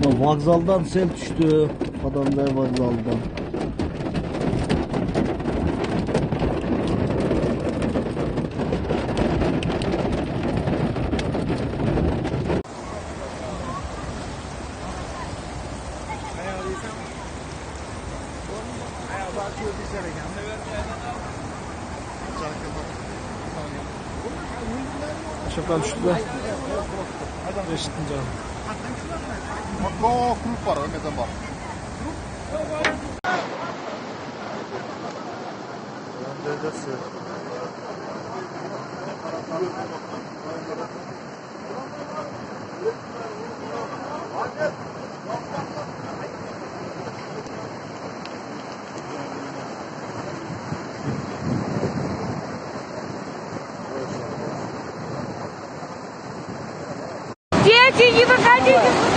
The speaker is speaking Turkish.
Vokzaldan sel düştü. Adamlar vokzaldan. Aşağıdan düştüler. Eşittince. O kulüp var, ömeden var. Dedesi. Дети, не выходите!